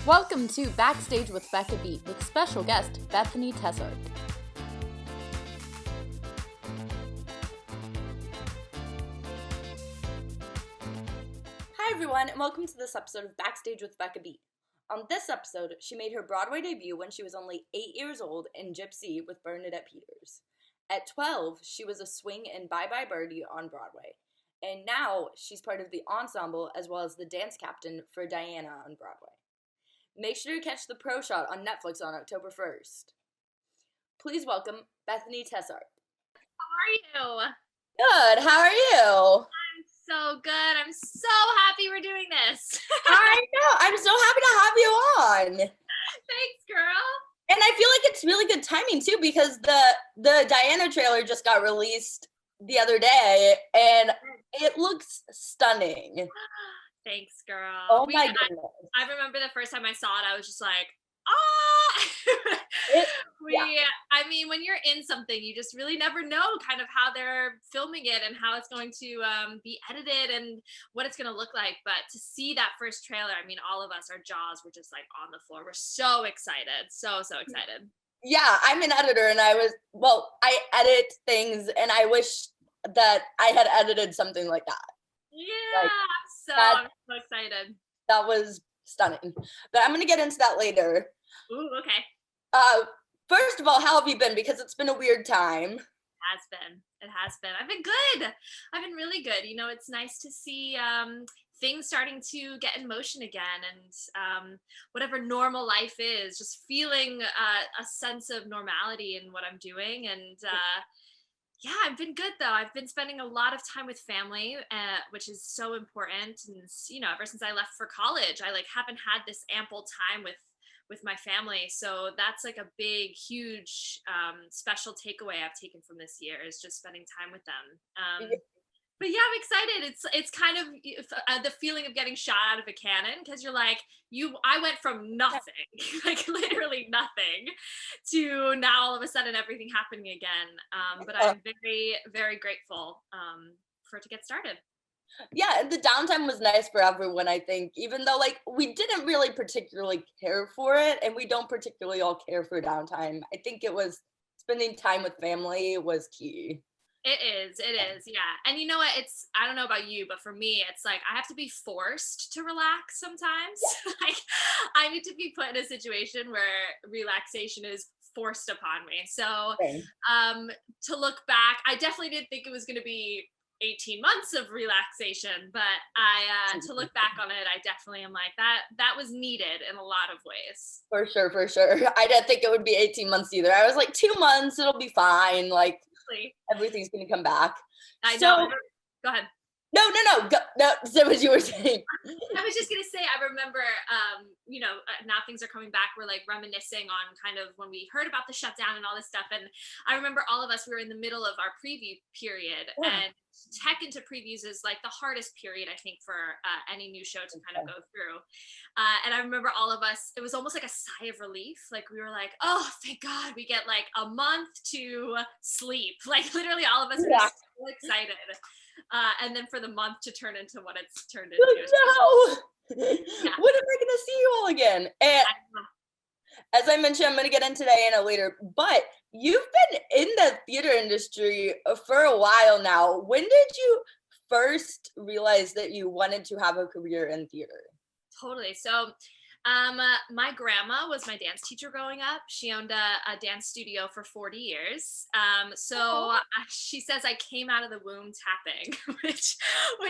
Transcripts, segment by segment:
Welcome to Backstage with Becca with special guest Bethany Tesarck. Hi everyone, and welcome to this episode of Backstage with Becca. On this episode, she made her Broadway debut when she was only 8 years old in Gypsy with Bernadette Peters. At 12, she was a swing in Bye Bye Birdie on Broadway. And now, she's part of the ensemble as well as the dance captain for Diana on Broadway. Make sure to catch the Pro Shot on Netflix on October 1st. Please welcome Bethany Tesarck. How are you? Good, how are you? I'm so good. I'm so happy we're doing this. I know, I'm so happy to have you on. Thanks, girl. And I feel like it's really good timing too because the Diana trailer just got released the other day and it looks stunning. Thanks, girl. Oh my goodness. I remember the first time I saw it, I was just like, I mean, when you're in something, you just really never know kind of how they're filming it and how it's going to be edited and what it's going to look like. But to see that first trailer, I mean, all of us, our jaws were just like on the floor. We're so excited. So excited. Yeah, I'm an editor and I edit things and I wish that I had edited something like that. Yeah, I'm so excited. That was stunning. But I'm going to get into that later. Ooh, okay. First of all, how have you been? Because it's been a weird time. It has been. I've been good. I've been really good. You know, it's nice to see things starting to get in motion again and whatever normal life is, just feeling a sense of normality in what I'm doing. And yeah, I've been good though. I've been spending a lot of time with family, which is so important. And, you know, ever since I left for college, I haven't had this ample time with my family. So that's like a big, huge, special takeaway I've taken from this year is just spending time with them. But yeah, I'm excited. It's kind of the feeling of getting shot out of a cannon because you're like, I went from nothing, like literally nothing, to now all of a sudden everything happening again. But I'm very, very grateful for it to get started. Yeah, the downtime was nice for everyone, I think, even though we didn't really particularly care for it and we don't particularly all care for downtime. I think it was spending time with family was key. It is, yeah. And you know what, I don't know about you, but for me, it's like I have to be forced to relax sometimes. Yeah. I need to be put in a situation where relaxation is forced upon me. So to look back, I definitely didn't think it was going to be 18 months of relaxation, but to look back on it, I definitely am like that was needed in a lot of ways. For sure. I didn't think it would be 18 months either. I was like 2 months, it'll be fine. Everything's gonna come back. I know. Go ahead. No. That was you were saying. I was just gonna say, I remember, now things are coming back. We're reminiscing on kind of when we heard about the shutdown and all this stuff. And I remember all of us, we were in the middle of our preview period, and tech into previews is the hardest period, I think, for any new show to kind of go through. And I remember all of us, it was almost like a sigh of relief. We were like, oh, thank God we get a month to sleep. Literally all of us were so excited. And then for the month to turn into what it's turned into. No! Yeah. When am I going to see you all again? And as I mentioned, I'm going to get into Diana later, but you've been in the theater industry for a while now. When did you first realize that you wanted to have a career in theater? Totally. So my grandma was my dance teacher growing up. She owned a dance studio for 40 years. She says I came out of the womb tapping, which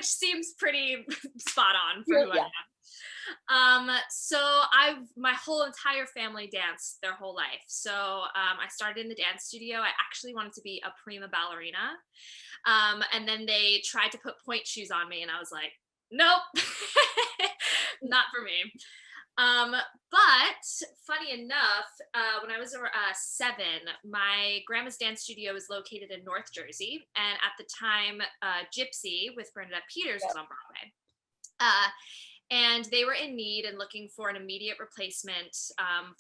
seems pretty spot on for who I am. So my whole entire family danced their whole life. So I started in the dance studio. I actually wanted to be a prima ballerina. And then they tried to put point shoes on me and I was like, nope, not for me. But funny enough, when I was 7, my grandma's dance studio was located in North Jersey. And at the time, Gypsy with Bernadette Peters was on Broadway. And they were in need and looking for an immediate replacement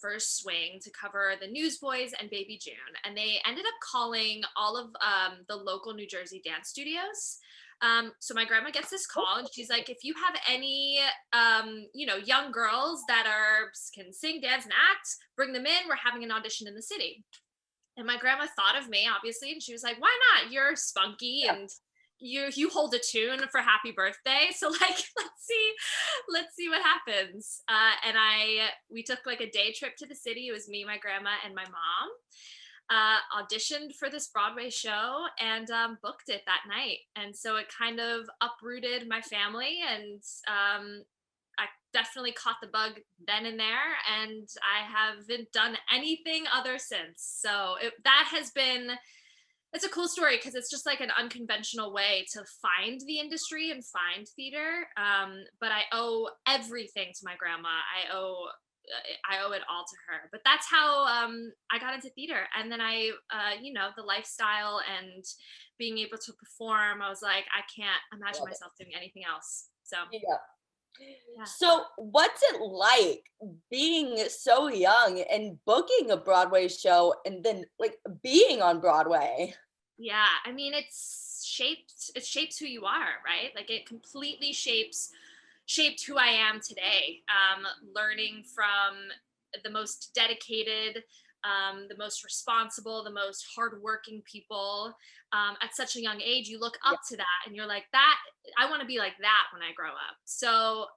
for swing to cover the Newsboys and Baby June. And they ended up calling all of the local New Jersey dance studios So my grandma gets this call and she's like, if you have any, young girls that can sing, dance, and act, bring them in. We're having an audition in the city. And my grandma thought of me, obviously, and she was like, why not? You're spunky and you hold a tune for happy birthday. So like, let's see what happens. And we took like a day trip to the city. It was me, my grandma, and my mom. Auditioned for this Broadway show and booked it that night. And so it kind of uprooted my family, and I definitely caught the bug then and there, and I haven't done anything other since. So it's a cool story because it's just like an unconventional way to find the industry and find theater. But I owe everything to my grandma. I owe it all to her. But that's how I got into theater. And then the lifestyle and being able to perform, I was like, I can't imagine myself doing anything else. So yeah. So what's it like being so young and booking a Broadway show and then like being on Broadway? Yeah, I mean, it shapes who you are, right? Like it completely shaped who I am today. Learning from the most dedicated, the most responsible, the most hardworking people at such a young age. You look up to that and you're like, that, I want to be like that when I grow up. So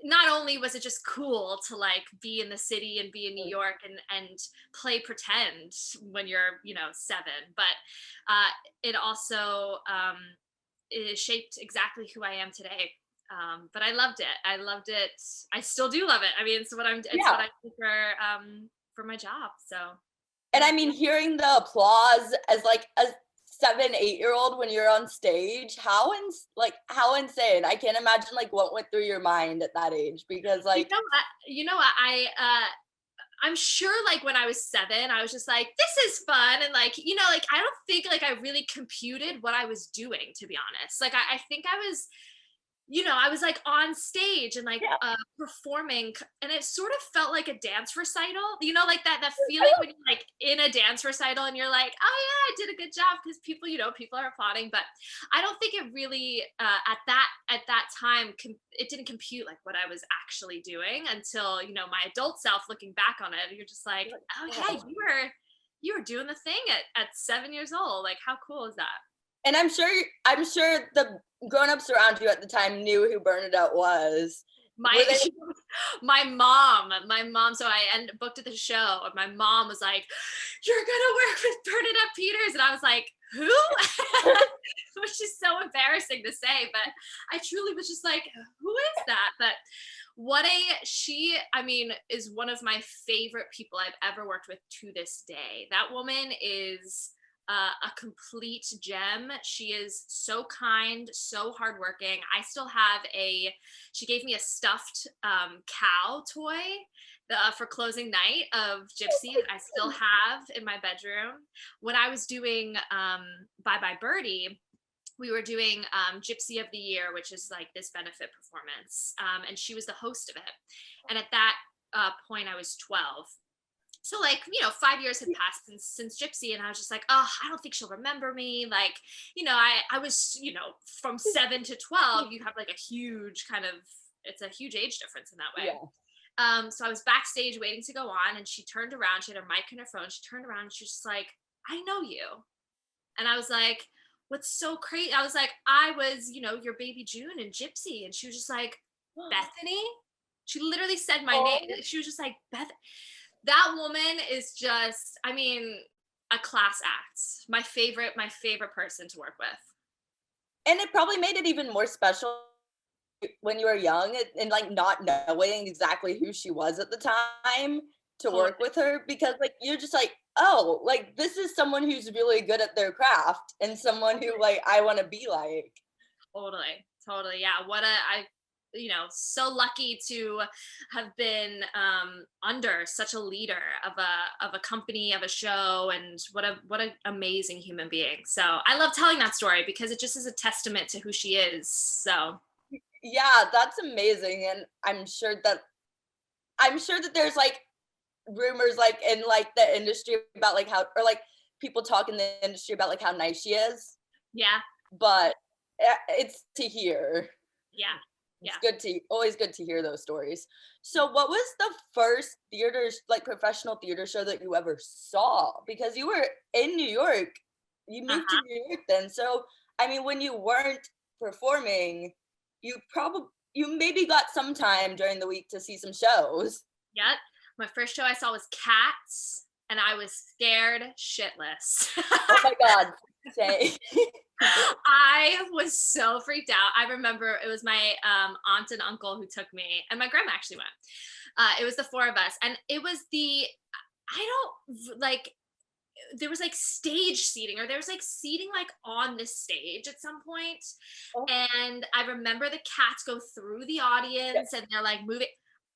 not only was it just cool to like be in the city and be in New York and play pretend when you're 7, but it also it shaped exactly who I am today. But I loved it. I still do love it. I mean, it's what I do for my job. So. And I mean, hearing the applause as like a 7, 8-year-old when you're on stage, how insane. I can't imagine like what went through your mind at that age, because like, I'm sure like when I was 7, I was just like, this is fun. And like, I don't think like I really computed what I was doing, to be honest. Like, I think I was like on stage and like performing, and it sort of felt like a dance recital, like that feeling when you're like in a dance recital and you're like, oh yeah, I did a good job, because people are applauding. But I don't think it really at that time it didn't compute like what I was actually doing until my adult self looking back on it. You're just like, oh yeah, you were doing the thing at 7 years old. Like, how cool is that? And I'm sure the grown-ups around you at the time knew who Bernadette was. My mom. So I booked at the show, and my mom was like, "You're gonna work with Bernadette Peters," and I was like, "Who?" Which is so embarrassing to say, but I truly was just like, "Who is that?" But she is one of my favorite people I've ever worked with to this day. That woman is a complete gem. She is so kind, so hardworking. I still have she gave me a stuffed cow toy for closing night of Gypsy that I still have in my bedroom. When I was doing Bye Bye Birdie, we were doing Gypsy of the Year, which is like this benefit performance. And she was the host of it. And at that point, I was 12. So like, 5 years had passed since Gypsy, and I was just like, oh, I don't think she'll remember me. Like, I was, from 7 to 12, you have like it's a huge age difference in that way. Yeah. So I was backstage waiting to go on, and she turned around, she had her mic in her phone. She turned around and she was just like, I know you. And I was like, what's so crazy? I was like, I was, your baby June and Gypsy. And she was just like, Bethany? She literally said my name. She was just like, Beth. That woman is just, a class act. My favorite person to work with. And it probably made it even more special when you were young and like not knowing exactly who she was at the time to work with her, because like you're just like, oh, like this is someone who's really good at their craft and someone who like I want to be like. Totally. Yeah. So lucky to have been under such a leader of a company, of a show, and what an amazing human being. So I love telling that story because it just is a testament to who she is. So yeah, that's amazing. And I'm sure that there's like rumors like in like the industry about like how, or like people talk in the industry about like how nice she is. Yeah. But it's to hear. Yeah. It's Yeah. always good to hear those stories. So what was the first theater, like professional theater show that you ever saw? Because you were in New York, you moved to Uh-huh. New York then. So, I mean, when you weren't performing, you maybe got some time during the week to see some shows. Yep. My first show I saw was Cats, and I was scared shitless. Oh my God. Say. I was so freaked out. I remember it was my aunt and uncle who took me, and my grandma actually went. It was the four of us, and it was I don't like there was like stage seating, or there was like seating like on the stage at some point. Oh, And I remember the cats go through the yeah. audience and they're like moving.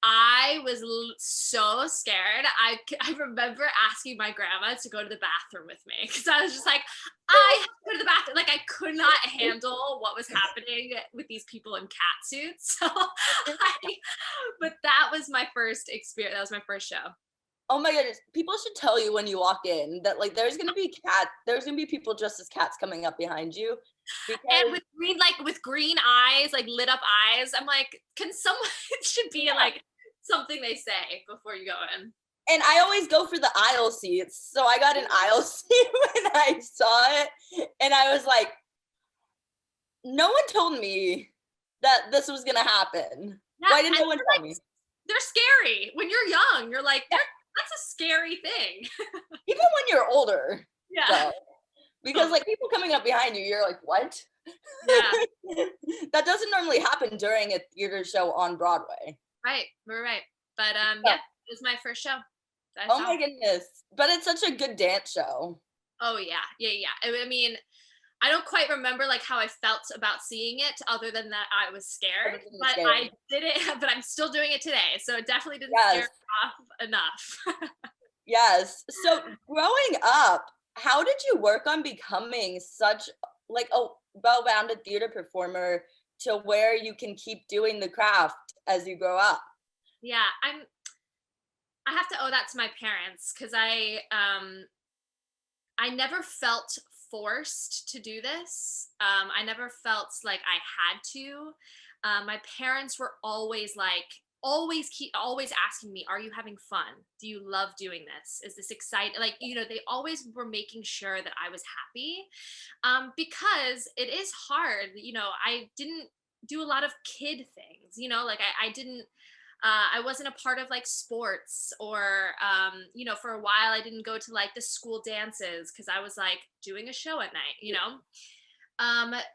I was so scared. I remember asking my grandma to go to the bathroom with me because I was just like, I have to go to the bathroom. Like, I could not handle what was happening with these people in cat suits. But that was my first experience. That was my first show. Oh my goodness. People should tell you when you walk in that like there's gonna be people dressed as cats coming up behind you And because with green eyes, like lit up eyes. I'm like, can someone, it should be yeah. like something they say before you go in. And I always go for the aisle seats. So I got an aisle seat when I saw it. And I was like, no one told me that this was gonna happen. Yeah, Why didn't and no one tell me? they're scary. When you're young, you're like, Yeah, that's a scary thing. even when you're older, Yeah. though. Because like people coming up behind you, you're like, what? Yeah. That doesn't normally happen during a theater show on Broadway. Right. We're right. But Yeah. yeah, it was my first show that I Oh saw. my goodness. But it's such a good dance show. Oh yeah. Yeah, yeah. I mean, I don't quite remember like how I felt about seeing it, other than that I was scared. Everything was But scary. I did it, but I'm still doing it today. So it definitely didn't scare Yes. me off enough. Yes. So growing up, how did you work on becoming such like a well-rounded theater performer to where you can keep doing the craft as you grow up? Yeah, I have to owe that to my parents, because I never felt forced to do this. I never felt like I had to. My parents were always like, always asking me, "Are you having fun? Do you love doing this? Is this exciting?" Like, they always were making sure that I was happy, because it is hard. I didn't do a lot of kid things. Like I didn't. I wasn't a part of like sports, or for a while I didn't go to like the school dances because I was like doing a show at night.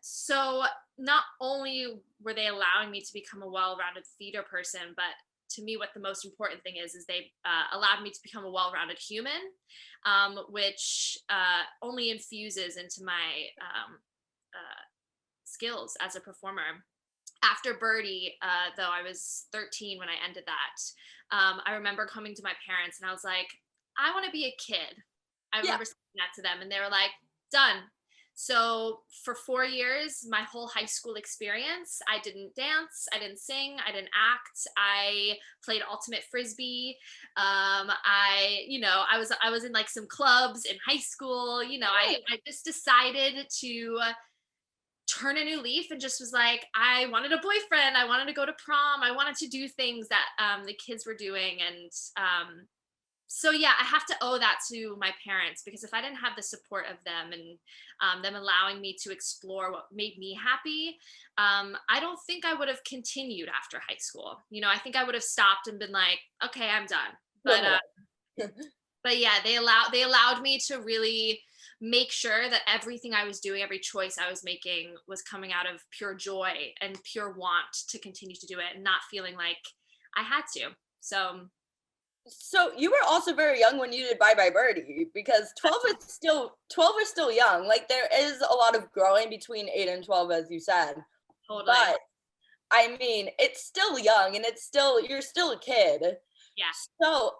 So not only were they allowing me to become a well-rounded theater person, but to me, what the most important thing is they allowed me to become a well-rounded human, which only infuses into my skills as a performer. After Birdie, though, I was 13 when I ended that. I remember coming to my parents and I was like, I want to be a kid. I Yeah. remember saying that to them, and they were like, done. So for 4 years, my whole high school experience, I didn't dance, I didn't sing, I didn't act. I played ultimate frisbee. I was in like some clubs in high school. I just decided to turn a new leaf, and just was like, I wanted a boyfriend, I wanted to go to prom, I wanted to do things that the kids were doing. And so yeah, I have to owe that to my parents, because if I didn't have the support of them, and them allowing me to explore what made me happy, I don't think I would have continued after high school. I think I would have stopped and been like, okay, I'm done. No but more. but yeah, they allowed me to really make sure that everything I was doing, every choice I was making, was coming out of pure joy and pure want to continue to do it, and not feeling like I had to. So So you were also very young when you did Bye Bye Birdie because 12 is still young. Like there is a lot of growing between 8 and 12 as you said. totally. But I mean, it's still young and you're still a kid. Yeah. So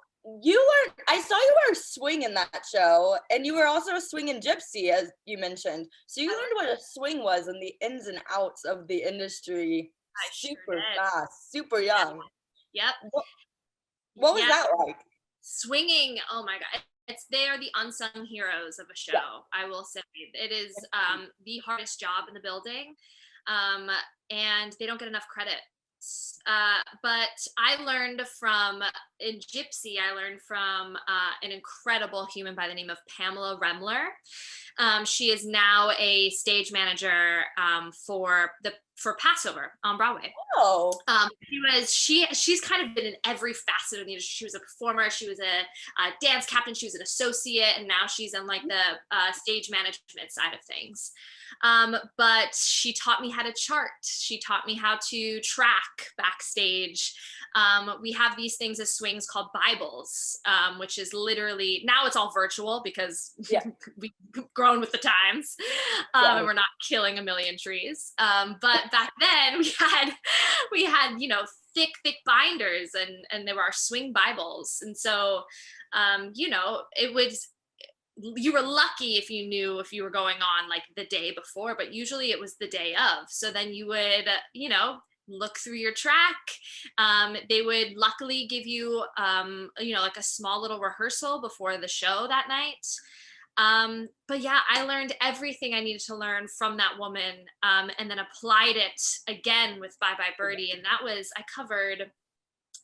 I saw you were a swing in that show, and you were also a swing in Gypsy, as you mentioned. So you learned what a swing was and the ins and outs of the industry I sure super did. fast, super young. Yep. What was Yeah. that like? Swinging. Oh my God. they are the unsung heroes of a show. Yeah. I will say it is the hardest job in the building, and they don't get enough credit. But I learned from in Gypsy. I learned from an incredible human by the name of Pamela Remler. She is now a stage manager for Passover on Broadway. Oh. She's kind of been in every facet of the industry. She was a performer, she was a dance captain, she was an associate, and now she's in like the stage management side of things. But she taught me how to chart. She taught me how to track backstage. We have these things as swings called Bibles, which is literally, now it's all virtual because we've grown with the times, and we're not killing a million trees. But back then we had, you know, thick binders, and there were our swing Bibles. And so, you know, you were lucky if you knew if you were going on like the day before, but usually it was the day of. So then you would, you know, look through your track. They would luckily give you, you know, like a small little rehearsal before the show that night. But yeah, I learned everything I needed to learn from that woman, and then applied it again with Bye Bye Birdie. And that was, I covered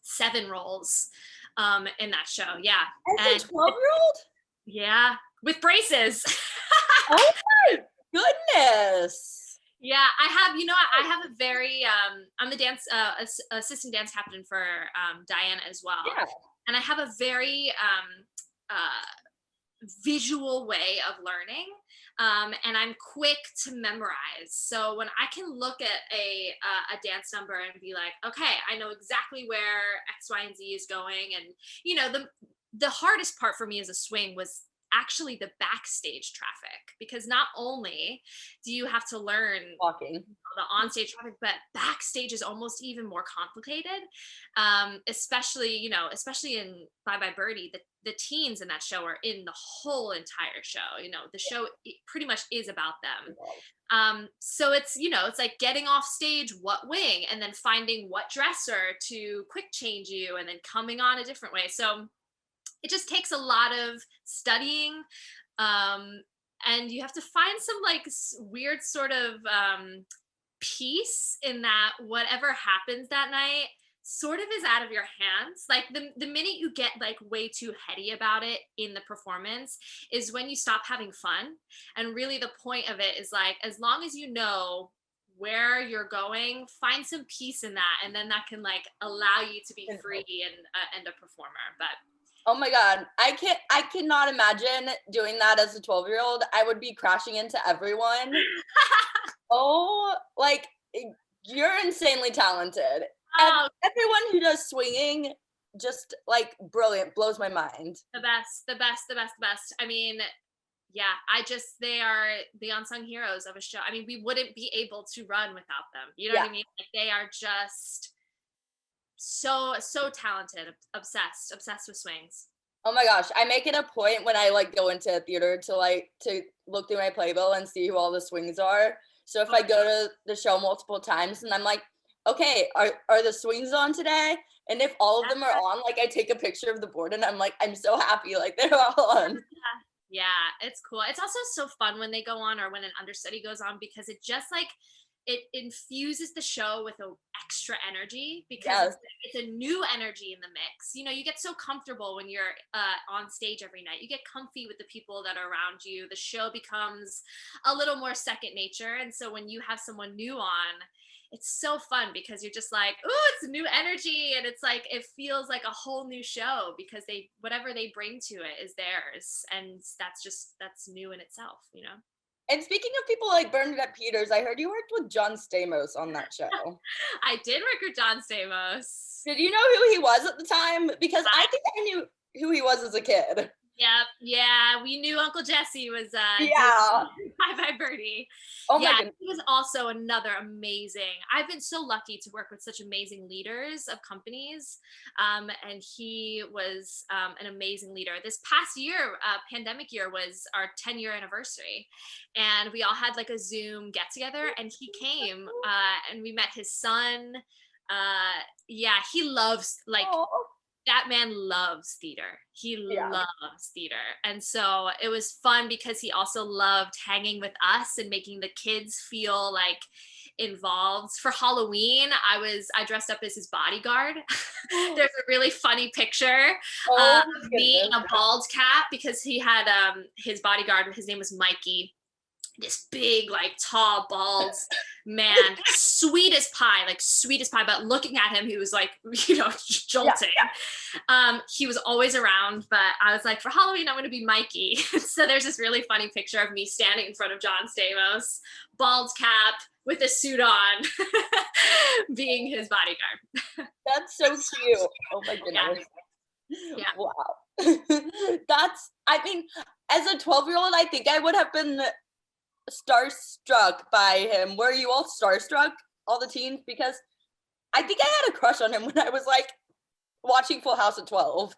7 roles in that show. Yeah. As a 12-year-old? Yeah, with braces. Oh my goodness. Yeah, I have a very, I'm the dance, assistant dance captain for Diana as well. Yeah. And I have a very visual way of learning. And I'm quick to memorize. So when I can look at a dance number and be like, okay, I know exactly where X, Y, and Z is going. And, you know, the hardest part for me as a swing was actually the backstage traffic, because not only do you have to learn walking the onstage traffic, but backstage is almost even more complicated. Especially in Bye Bye Birdie, the teens in that show are in the whole entire show. You know, the show pretty much is about them. So it's, you know, it's like getting off stage, what wing, and then finding what dresser to quick change you, and then coming on a different way. So it just takes a lot of studying, and you have to find some like weird sort of peace in that whatever happens that night sort of is out of your hands. Like the minute you get like way too heady about it in the performance is when you stop having fun. And really the point of it is like, as long as you know where you're going, find some peace in that, and then that can like allow you to be free and a performer. But oh my God, I cannot imagine doing that as a 12-year-old. I would be crashing into everyone. Oh, like, you're insanely talented. And everyone who does swinging, just like brilliant, blows my mind. The best. I mean, yeah, they are the unsung heroes of a show. I mean, we wouldn't be able to run without them. You know what I mean? Like, they are just so talented, obsessed with swings. Oh my gosh, I make it a point when I like go into a theater to look through my playbill and see who all the swings are. So if I go to the show multiple times and I'm like, okay, are the swings on today? And if all of them are on, like I take a picture of the board and I'm like, I'm so happy, like they're all on. Yeah, it's cool. It's also so fun when they go on, or when an understudy goes on, because it just like, it infuses the show with a extra energy, because it's a new energy in the mix. You know, you get so comfortable when you're on stage every night. You get comfy with the people that are around you. The show becomes a little more second nature. And so when you have someone new on, it's so fun, because you're just like, oh, it's new energy. And it's like, it feels like a whole new show, because whatever they bring to it is theirs. And that's new in itself, you know? And speaking of people like Bernadette Peters, I heard you worked with John Stamos on that show. I did work with John Stamos. Did you know who he was at the time? Because I think I knew who he was as a kid. Yeah, we knew Uncle Jesse was Bye Bye Birdie. Oh my goodness. He was also another amazing. I've been so lucky to work with such amazing leaders of companies, and he was an amazing leader. This past year, pandemic year, was our 10-year anniversary, and we all had like a Zoom get together, and he came, and we met his son. He loves like. Aww. that man loves theater. He Yeah. loves theater. And so it was fun because he also loved hanging with us and making the kids feel like involved. For Halloween, I dressed up as his bodyguard. There's a really funny picture Oh my of me in goodness. a bald cap because he had his bodyguard, his name was Mikey, this big, like tall, bald man, sweet as pie. But looking at him, he was like, Yeah. jolting. He was always around, but I was like, for Halloween, I'm going to be Mikey. So there's this really funny picture of me standing in front of John Stamos, bald cap with a suit on, being his bodyguard. That's so cute. Oh my Yeah. goodness. Yeah. Wow. I mean, as a 12-year-old, I think I would have been starstruck by him. Were you all starstruck, all the teens? Because I think I had a crush on him when I was like watching Full House at 12.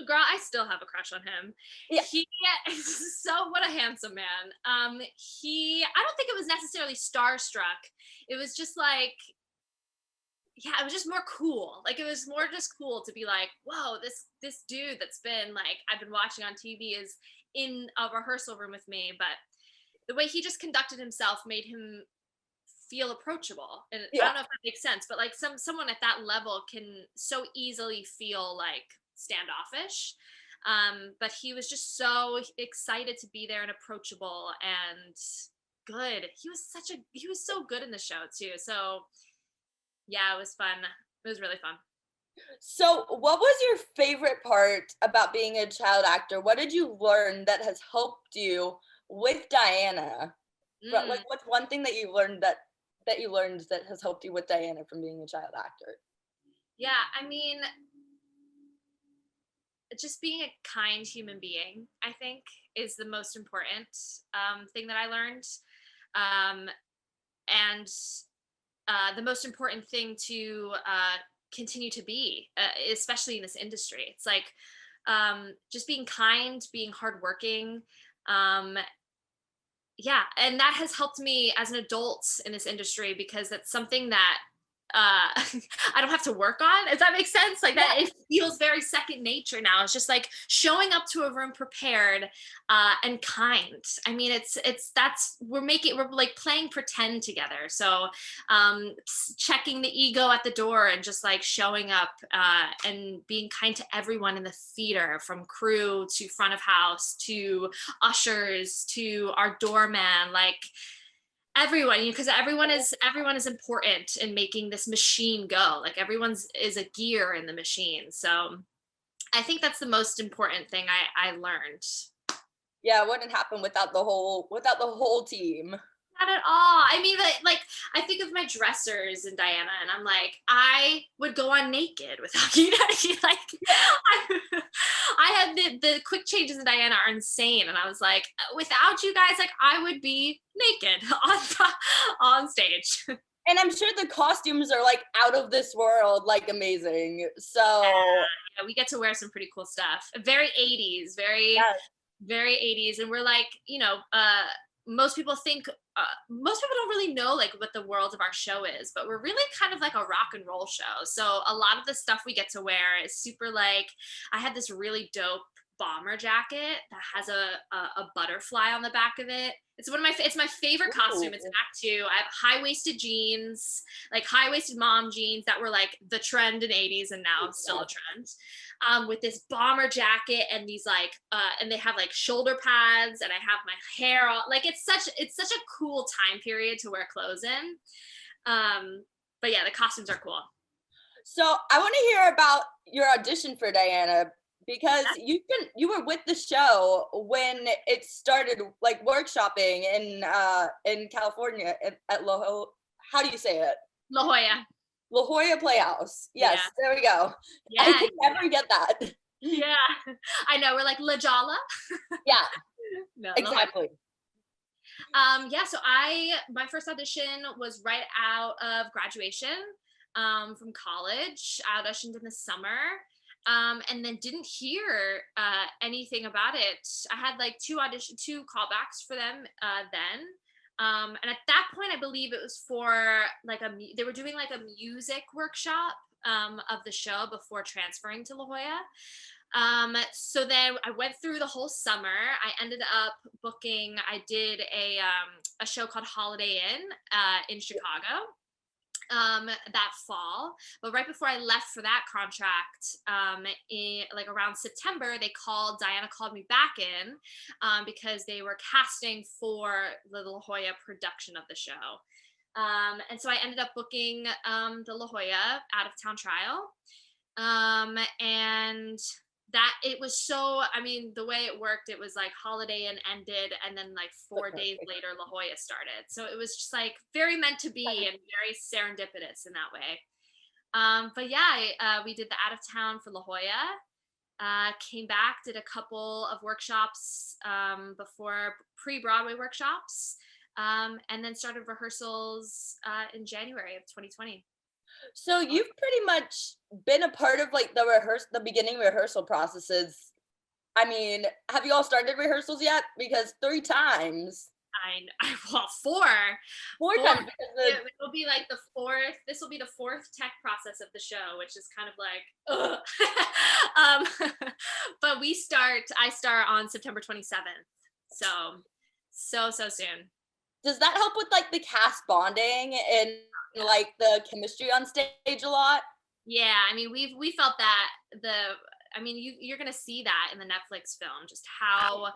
Girl, I still have a crush on him. Yeah. He is what a handsome man. I don't think it was necessarily starstruck. It was just like, yeah, it was just more cool. Like, it was more just cool to be like, whoa, this dude that's been like, I've been watching on TV is in a rehearsal room with me. But the way he just conducted himself made him feel approachable. And I don't know if that makes sense, but like someone at that level can so easily feel like standoffish. But he was just so excited to be there and approachable and good. He was so good in the show too. So yeah, it was fun. It was really fun. So, what was your favorite part about being a child actor? What did you learn that has helped you with Diana? Like, what's one thing that you learned that has helped you with Diana from being a child actor? Yeah, I mean, just being a kind human being, I think, is the most important thing that I learned. Um, and the most important thing to continue to be, especially in this industry. It's like just being kind, being hardworking. Um, yeah, and that has helped me as an adult in this industry because that's something that I don't have to work on. Does that make sense? Like that, it feels very second nature now. It's just like showing up to a room prepared and kind. I mean, we're like playing pretend together. So checking the ego at the door and just like showing up and being kind to everyone in the theater, from crew to front of house to ushers to our doorman, like everyone, because everyone is important in making this machine go. Like everyone's is a gear in the machine. So I think that's the most important thing I learned. Yeah, it wouldn't happen without the whole team. Not at all. I mean, like I think of my dressers and Diana, and I'm like, I would go on naked without like I had the quick changes in Diana are insane, and I was like, without you guys, like I would be naked on stage. And I'm sure the costumes are like out of this world, like amazing. So yeah, we get to wear some pretty cool stuff. Very 80s, very 80s, and we're like, most people don't really know like what the world of our show is, but we're really kind of like a rock and roll show. So a lot of the stuff we get to wear is super like, I had this really dope bomber jacket that has a butterfly on the back of it. It's my favorite costume. It's Act 2. I have high-waisted jeans, like high-waisted mom jeans that were like the trend in 80s and now still a trend. With this bomber jacket and these like and they have like shoulder pads, and I have my hair all like it's such a cool time period to wear clothes in. But yeah, the costumes are cool. So I want to hear about your audition for Diana, because you were with the show when it started, like workshopping in California at how do you say it? La Jolla Playhouse. Yes, yeah. There we go. Yeah, I could never get that. Yeah, I know. We're like La Jolla. Yeah, no, exactly. Yeah, so my first audition was right out of graduation from college. I auditioned in the summer. And then didn't hear anything about it. I had like two callbacks for them then. And at that point, I believe it was for like they were doing like a music workshop of the show before transferring to La Jolla. So then I went through the whole summer. I ended up booking, I did a show called Holiday Inn in Chicago that fall. But right before I left for that contract, in like around September, Diana called me back in because they were casting for the La Jolla production of the show. And so I ended up booking the La Jolla out of town trial. And that it was so, I mean, the way it worked, it was like Holiday Inn ended, and then like 4 days later, La Jolla started. So it was just like very meant to be and very serendipitous in that way. But yeah, we did the out of town for La Jolla. Came back, did a couple of workshops before pre-Broadway workshops, and then started rehearsals in January of 2020. So you've pretty much been a part of like the beginning rehearsal processes. I mean, have you all started rehearsals yet? Because 3 times. Well, four times. It'll be like the fourth. This will be the 4th tech process of the show, which is kind of like, ugh. But I start on September 27th. So soon. Does that help with like the cast bonding and like the chemistry on stage a lot? Yeah, I mean, we felt that you're gonna see that in the Netflix film, just how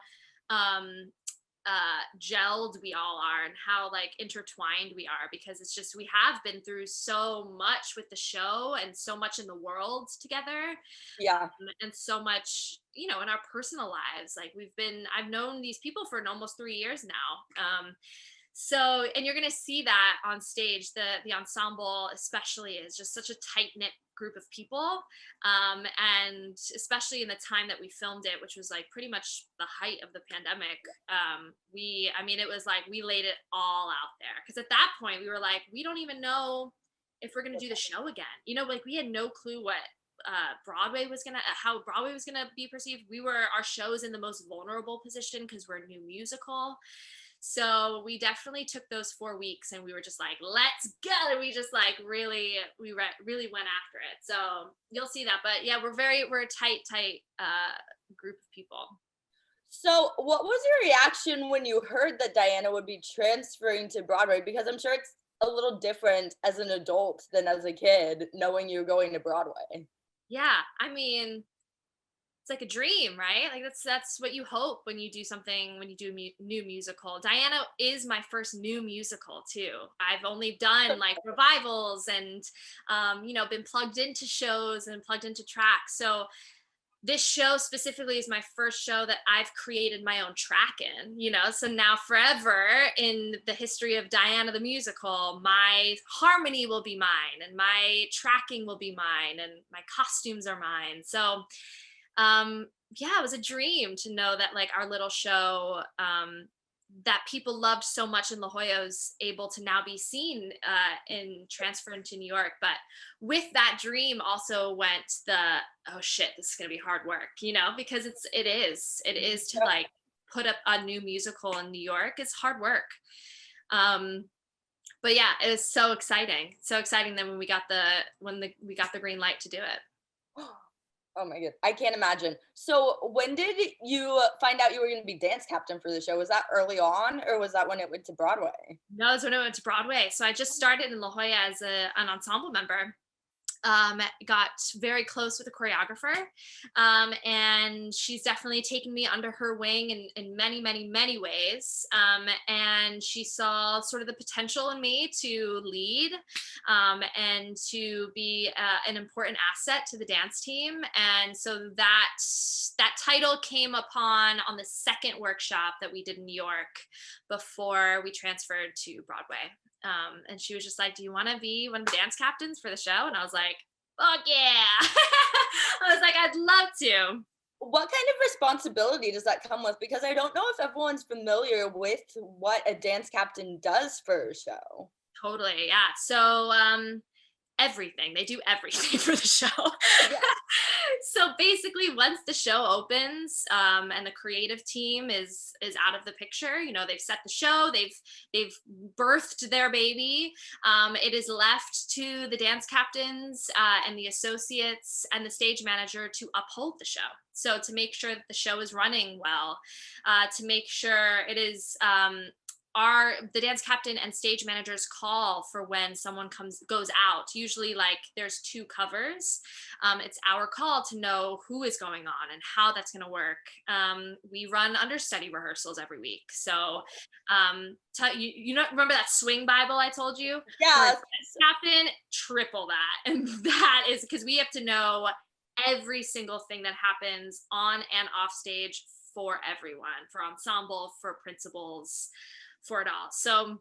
gelled we all are and how like intertwined we are, because it's just, we have been through so much with the show and so much in the world together. Yeah. And so much, in our personal lives. Like I've known these people for almost 3 years now. So, and you're going to see that on stage. The ensemble especially is just such a tight-knit group of people. And especially in the time that we filmed it, which was like pretty much the height of the pandemic. It was like, we laid it all out there. Cause at that point we were like, we don't even know if we're going to do the show again. Like we had no clue what how Broadway was gonna be perceived. Our show's in the most vulnerable position because we're a new musical. So we definitely took those 4 weeks and we were just like, let's go. And we just like really went after it. So you'll see that. But yeah, we're a tight group of people. So what was your reaction when you heard that Diana would be transferring to Broadway? Because I'm sure it's a little different as an adult than as a kid, knowing you're going to Broadway. Yeah, I mean, it's like a dream, right? Like that's what you hope when you do something, when you do a new musical. Diana is my first new musical too. I've only done like revivals and been plugged into shows and plugged into tracks. So this show specifically is my first show that I've created my own track in, so now forever in the history of Diana the musical, my harmony will be mine and my tracking will be mine and my costumes are mine. So yeah, it was a dream to know that like our little show that people loved so much in La Jolla was able to now be seen in transfer into New York. But with that dream also went oh shit, this is gonna be hard work, because it is to like put up a new musical in New York. It's hard work. But yeah, it was so exciting then when we got the green light to do it. Oh my god, I can't imagine. So when did you find out you were going to be dance captain for the show? Was that early on, or was that when it went to Broadway? No, it was when it went to Broadway. So I just started in La Jolla as an ensemble member. Got very close with the choreographer, and she's definitely taken me under her wing in many ways, and she saw sort of the potential in me to lead and to be an important asset to the dance team. And so that title came upon on the 2nd workshop that we did in New York before we transferred to Broadway. And she was just like, do you want to be one of the dance captains for the show? And I was like, fuck yeah. I was like, I'd love to. What kind of responsibility does that come with? Because I don't know if everyone's familiar with what a dance captain does for a show. Totally, yeah. So everything. They do everything for the show. Yeah. So basically, once the show opens, and the creative team is out of the picture, they've set the show, they've birthed their baby. It is left to the dance captains, and the associates and the stage manager to uphold the show. So to make sure that the show is running well, to make sure it is, the dance captain and stage managers call for when someone goes out. Usually, like, there's 2 covers. It's our call to know who is going on and how that's going to work. We run understudy rehearsals every week. So remember that swing Bible I told you? Yeah. Captain, triple that. And that is because we have to know every single thing that happens on and off stage for everyone, for ensemble, for principals, for it all. So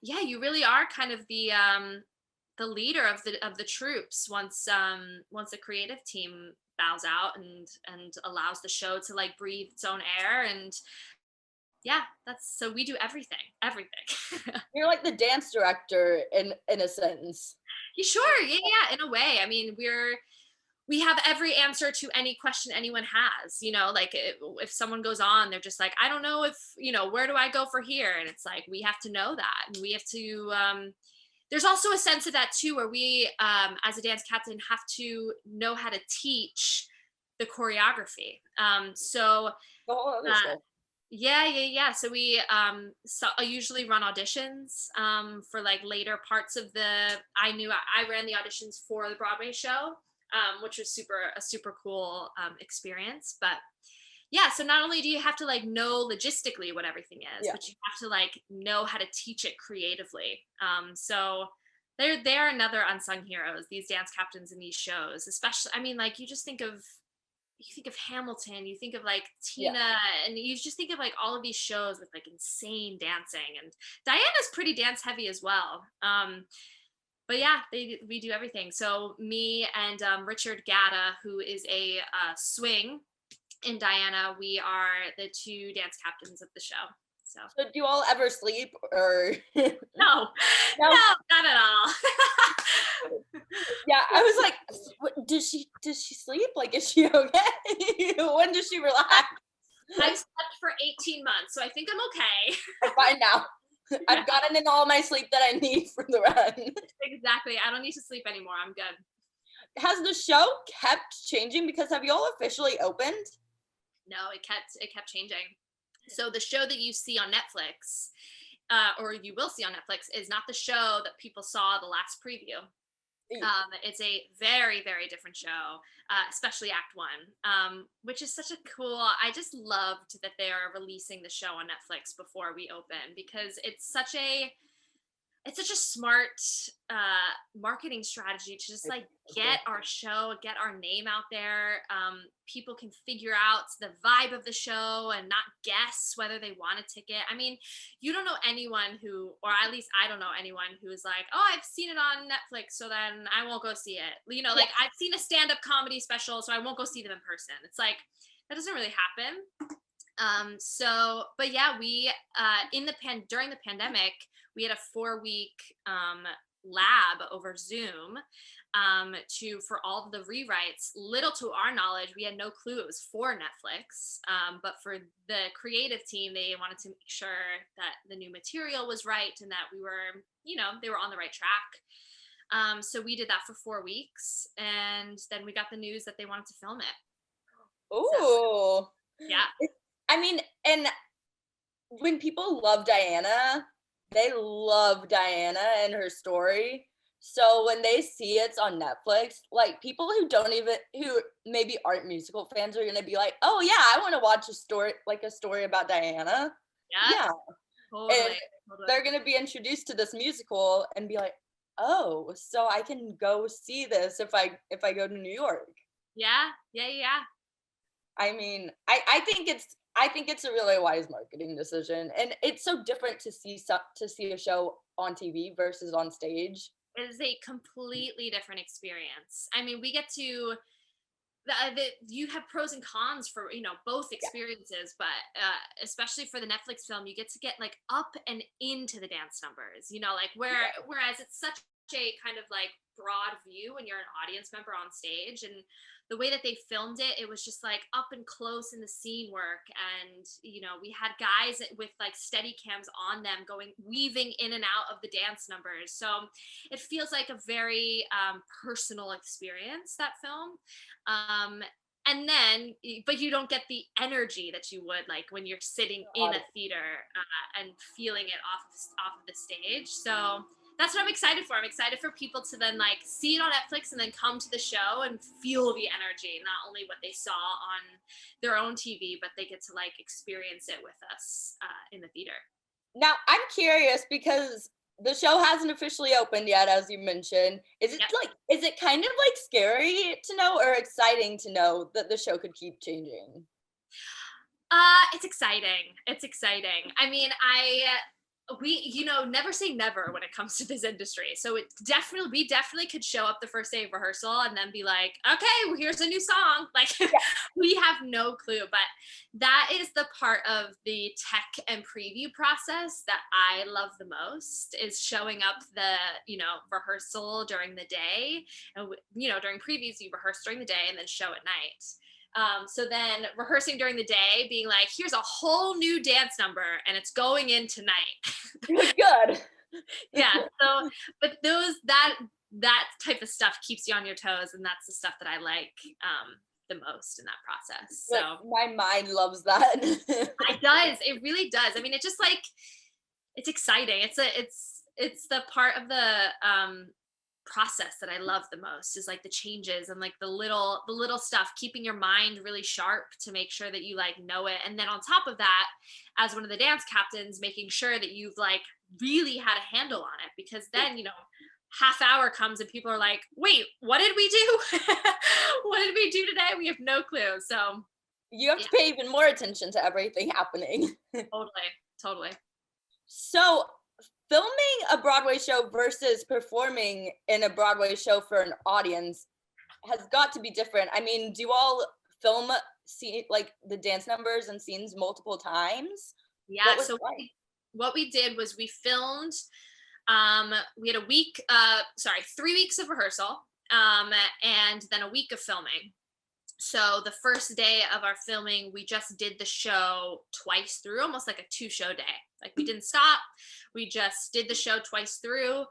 you really are kind of the leader of the troops once the creative team bows out and allows the show to like breathe its own air. And so we do everything. You're like the dance director in a sense. Sure. Yeah, in a way. I mean, we have every answer to any question anyone has, like if someone goes on, they're just like, I don't know if, where do I go for here? And it's like, we have to know that. And we have to, there's also a sense of that too, where we, as a dance captain, have to know how to teach the choreography. So I usually run auditions for like later parts of I ran the auditions for the Broadway show, which was a super cool experience. But so not only do you have to like know logistically what everything is, but you have to like know how to teach it creatively. So they're another unsung heroes, these dance captains in these shows, especially. I mean, like you think of Hamilton, you think of like Tina, and you just think of like all of these shows with like insane dancing, and Diana's pretty dance heavy as well. But we do everything. So me and Richard Gatta, who is a swing in Diana, we are the 2 dance captains of the show. So do you all ever sleep or? No, not at all. Yeah, I was like, does she sleep? Like, is she okay? When does she relax? I've slept for 18 months, so I think I'm okay. I'm fine now. I've gotten in all my sleep that I need for the run. Exactly. I don't need to sleep anymore. I'm good. Has the show kept changing? Because have you all officially opened? No, it kept changing. So the show that you see on Netflix, or you will see on Netflix, is not the show that people saw the last preview. It's a very, very different show, especially Act 1, which is such a cool. I just loved that they are releasing the show on Netflix before we open, because it's such a smart marketing strategy to just like get our show, get our name out there. People can figure out the vibe of the show and not guess whether they want a ticket. I mean, you don't know anyone who, or at least I don't know anyone who is like, oh, I've seen it on Netflix, so then I won't go see it. Like I've seen a stand-up comedy special, so I won't go see them in person. It's like, that doesn't really happen. We during the pandemic, we had a 4-week lab over Zoom for all of the rewrites. Little to our knowledge, we had no clue it was for Netflix, but for the creative team, they wanted to make sure that the new material was right and that we were, they were on the right track. So we did that for 4 weeks, and then we got the news that they wanted to film it. Ooh. So, yeah. I mean, and when people love Diana, they love Diana and her story. So when they see it's on Netflix, like people who maybe aren't musical fans are gonna be like, oh yeah, I want to watch a story about Diana. Yeah. Totally. And they're gonna be introduced to this musical and be like, oh, so I can go see this if I go to New York. Yeah. I mean, I think it's a really wise marketing decision, and it's so different to see a show on TV versus on stage. It is a completely different experience. I mean, we get to you have pros and cons for both experiences, but especially for the Netflix film, you get to get like up and into the dance numbers. Whereas it's such a kind of like broad view when you're an audience member on stage, and the way that they filmed it, it was just like up and close in the scene work. And, you know, we had guys with like steady cams on them weaving in and out of the dance numbers. So it feels like a very personal experience, that film. And then, but you don't get the energy that you would like when you're sitting in a theater and feeling it off of the stage. So that's what I'm excited for. I'm excited for people to then like see it on Netflix and then come to the show and feel the energy, not only what they saw on their own TV, but they get to like experience it with us in the theater. Now, I'm curious because the show hasn't officially opened yet, as you mentioned. Is it is it kind of like scary to know or exciting to know that the show could keep changing? It's exciting. It's exciting. I mean, we never say never when it comes to this industry. So we definitely could show up the first day of rehearsal and then be like, okay, well, here's a new song. Like we have no clue, but that is the part of the tech and preview process that I love the most, is showing up the, rehearsal during the day. And, during previews, you rehearse during the day and then show at night. So then rehearsing during the day, being like, here's a whole new dance number and it's going in tonight. Good. Yeah. So, but that type of stuff keeps you on your toes. And that's the stuff that I like, the most in that process. So my mind loves that. It does. It really does. I mean, it just like, it's exciting. It's the part of the, process that I love the most, is like the changes and like the little stuff, keeping your mind really sharp to make sure that you like know it. And then on top of that, as one of the dance captains, making sure that you've like really had a handle on it, because then, half hour comes and people are like, wait, what did we do? What did we do today? We have no clue. So you have to pay even more attention to everything happening. Totally. So filming a Broadway show versus performing in a Broadway show for an audience has got to be different. I mean, do you all film like the dance numbers and scenes multiple times? Yeah. So what we did was we filmed, we had 3 weeks of rehearsal, and then a week of filming. So the first day of our filming, we just did the show twice through, almost like a 2-show day. Like we didn't stop. We just did the show twice through.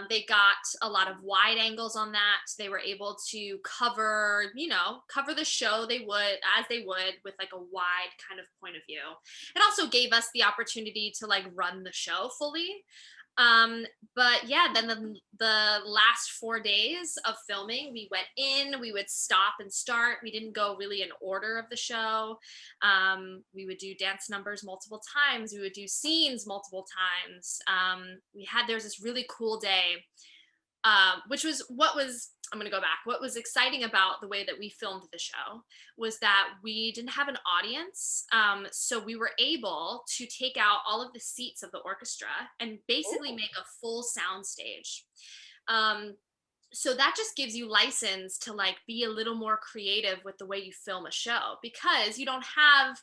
They got a lot of wide angles on that. They were able to cover the show as they would with like a wide kind of point of view. It also gave us the opportunity to like run the show fully. But yeah, then the last 4 days of filming, we went in, we would stop and start. We didn't go really in order of the show. We would do dance numbers multiple times. We would do scenes multiple times. There was this really cool day, I'm going to go back. What was exciting about the way that we filmed the show was that we didn't have an audience. So we were able to take out all of the seats of the orchestra and basically make a full sound stage. So that just gives you license to like be a little more creative with the way you film a show, because you don't have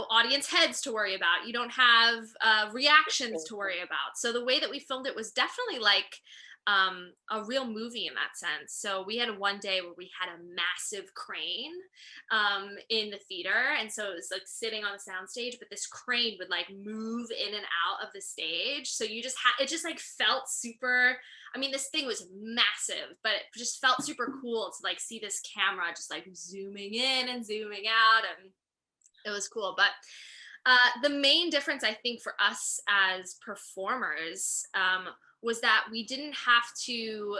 audience heads to worry about. You don't have reactions to worry about. So the way that we filmed it was definitely like a real movie in that sense. So we had one day where we had a massive crane in the theater, and so it was like sitting on the soundstage, but this crane would like move in and out of the stage. So you just it just like felt super. I mean, this thing was massive, but it just felt super cool to like see this camera just like zooming in and zooming out, and it was cool. But the main difference, I think, for us as performers was that we didn't have to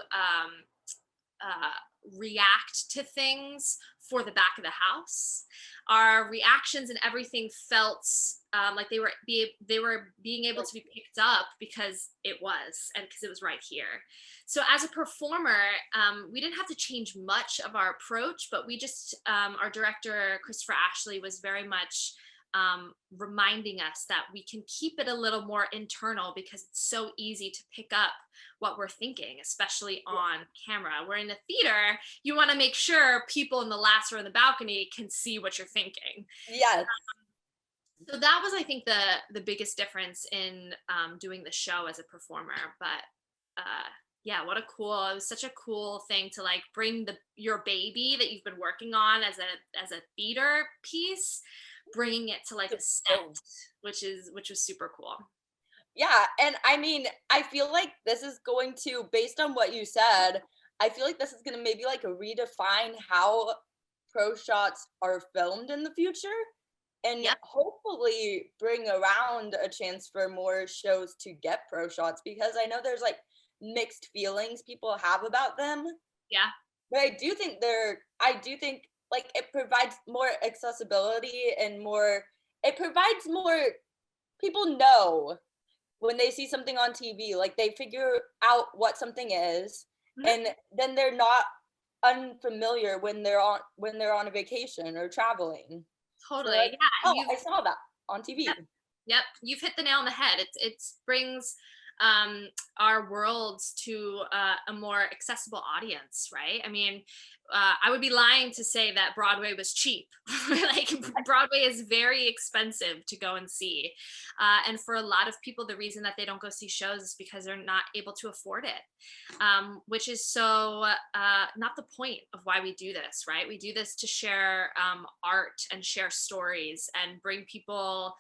react to things for the back of the house. Our reactions and everything felt like they were being able to be picked up because it was right here. So as a performer, we didn't have to change much of our approach, but we just our director Christopher Ashley was very much reminding us that we can keep it a little more internal, because it's so easy to pick up what we're thinking, especially on camera. Where in the theater, you want to make sure people in the last row in the balcony can see what you're thinking. Yes. So that was, I think, the biggest difference in doing the show as a performer. But Yeah, it was such a cool thing to like bring your baby that you've been working on as a theater piece, bringing it to like a set, which was super cool. Yeah, and I mean, I feel like this is going to, based on what you said, I feel like this is gonna maybe like redefine how pro shots are filmed in the future and Yep. hopefully bring around a chance for more shows to get pro shots because I know there's like mixed feelings people have about them. Yeah. But I do think like it provides more accessibility and more, it provides more, people know when they see something on TV, like they figure out what something is, Mhm. and then they're not unfamiliar when they're on a vacation or traveling. So they're Totally. like, Yeah. oh, I saw that on TV. Yep, you've hit the nail on the head. It brings our worlds to a more accessible audience, right? I mean, I would be lying to say that Broadway was cheap. Like Broadway is very expensive to go and see, and for a lot of people, the reason that they don't go see shows is because they're not able to afford it, which is so not the point of why we do this, right? We do this to share art and share stories and bring people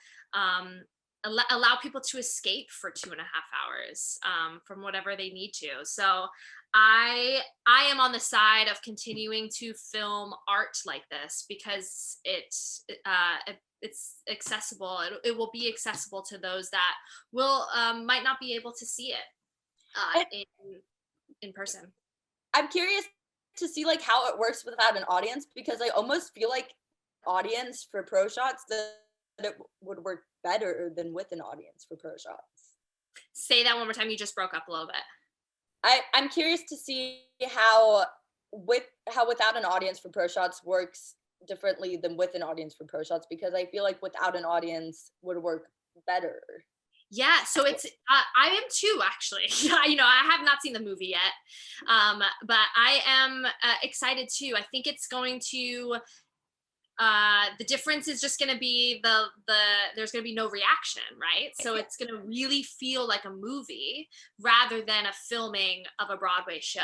allow people to escape for 2.5 hours from whatever they need to. So I am on the side of continuing to film art like this because it's accessible. It will be accessible to those that will might not be able to see it And in person. I'm curious to see like how it works without an audience because I almost feel like audience for pro shots that it would work better than with an audience for pro shots. Say that one more time. You just broke up a little bit. I'm curious to see how without an audience for pro shots works differently than with an audience for pro shots because I feel like without an audience would work better. Yeah, so it's I am too actually. You know, I have not seen the movie yet, but I am excited too. I think it's going to the difference is just going to be the there's going to be no reaction, right? So it's going to really feel like a movie rather than a filming of a Broadway show.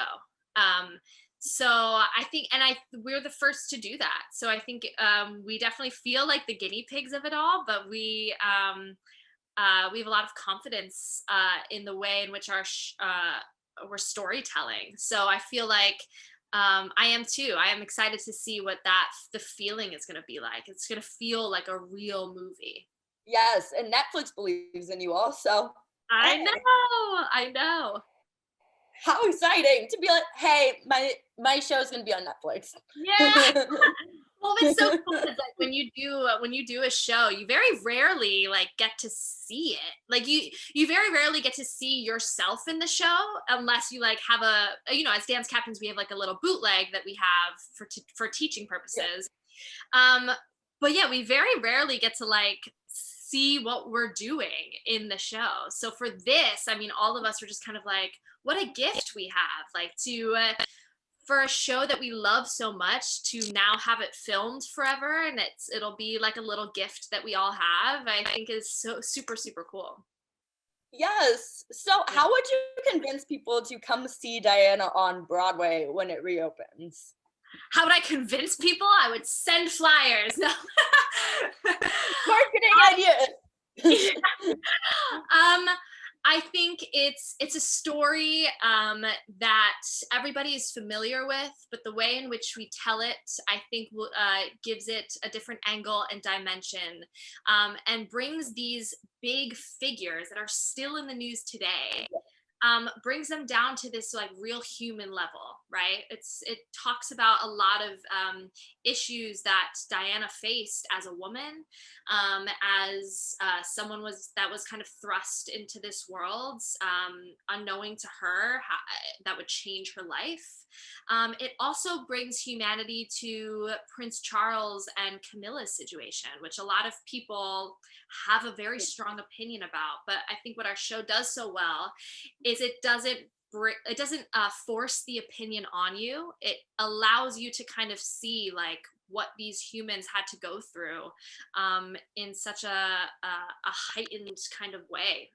Um, so I think, and we're the first to do that. So I think we definitely feel like the guinea pigs of it all, but we have a lot of confidence in the way in which we're storytelling. So I feel like I am too. I am excited to see what the feeling is going to be like. It's going to feel like a real movie. Yes, and Netflix believes in you also. I Hey, know. I know. how exciting to be like, hey, my show's gonna be on Netflix. Yeah. Well, it's so cool. It's like when you do a show, you very rarely like get to see it. Like you very rarely get to see yourself in the show unless you like have you know, as dance captains we have like a little bootleg that we have for teaching Yeah. purposes. Um, but yeah, we very rarely get to like see what we're doing in the show. So for this, I mean, all of us were just kind of like, what a gift we have, like to for a show that we love so much to now have it filmed forever, and it'll be like a little gift that we all have. I think is so super super cool. Yes. So, Yeah. how would you convince people to come see Diana on Broadway when it reopens? How would I convince people? I would send flyers. No. Marketing idea. um I think it's a story that everybody is familiar with, but the way in which we tell it, I think, gives it a different angle and dimension, and brings these big figures that are still in the news today, brings them down to this like real human level, right? It talks about a lot of issues that Diana faced as a woman, as someone that was kind of thrust into this world, unknowing to her that would change her life. It also brings humanity to Prince Charles and Camilla's situation, which a lot of people have a very strong opinion about. But I think what our show does so well is it doesn't force the opinion on you. It allows you to kind of see like what these humans had to go through in such a heightened kind of way.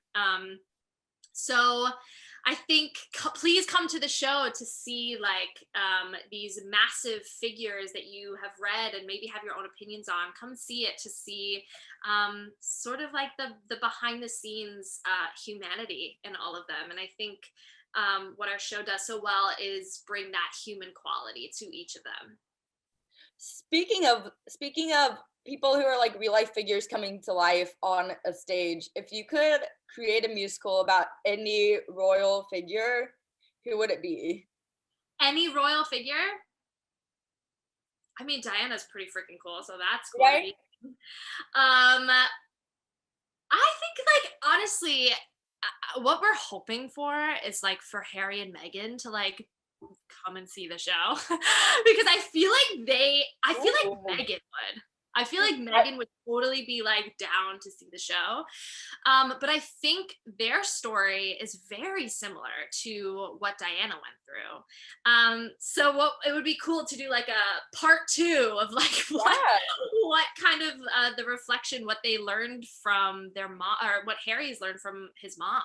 So I think please come to the show to see like these massive figures that you have read and maybe have your own opinions on. Come see it to see sort of like the behind the scenes humanity in all of them. And I think what our show does so well is bring that human quality to each of them. Speaking of people who are like real life figures coming to life on a stage, if you could create a musical about any royal figure, who would it be? Any royal figure? I mean, Diana's pretty freaking cool, so that's cool to Right? be. I think, like, honestly, what we're hoping for is like for Harry and Meghan to like come and see the show because I feel like Ooh. Meghan would. I feel like I- Meghan would totally be like down to see the show. But I think their story is very similar to what Diana went through. So what it would be cool to do like a part two of like yeah. what kind of the reflection, what they learned from their mom, or what Harry's learned from his mom,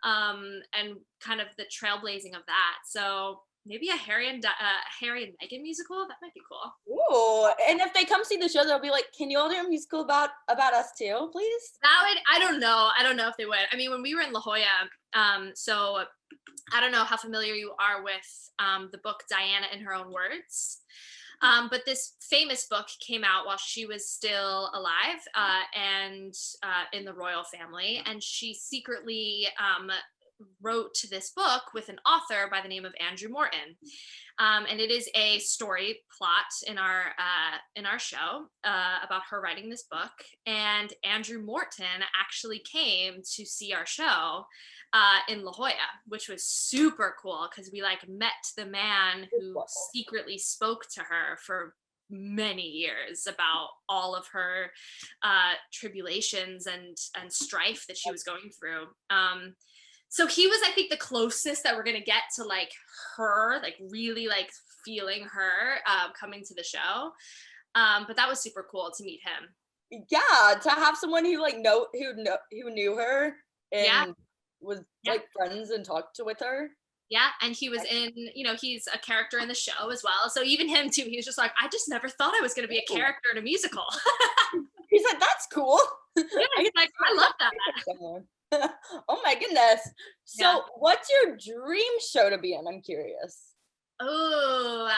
and kind of the trailblazing of that. So maybe a Harry and Meghan musical, that might be cool. Ooh. And if they come see the show, they'll be like, "Can you all do a musical about us too, please?" That would, I don't know if they would. I mean, when we were in La Jolla, so I don't know how familiar you are with the book Diana in Her Own Words. But this famous book came out while she was still alive and in the royal family. And she secretly wrote this book with an author by the name of Andrew Morton. And it is a story plot in our show about her writing this book. And Andrew Morton actually came to see our show in La Jolla, which was super cool because we like met the man who secretly spoke to her for many years about all of her tribulations and strife that she was going through. So he was, I think, the closest that we're gonna get to like her, like really like feeling her coming to the show. But that was super cool to meet him. Yeah, to have someone who like who knew her Yeah, and was yeah, like friends and talked with her. yeah. And he was in, he's a character in the show as well. So even him too, he was just like, I just never thought I was gonna be a Ooh. character in a musical. He's like, "That's cool." Yeah, I he's get like, to I see love that. someone. Oh my goodness. Yeah. So, what's your dream show to be in? I'm curious. Oh,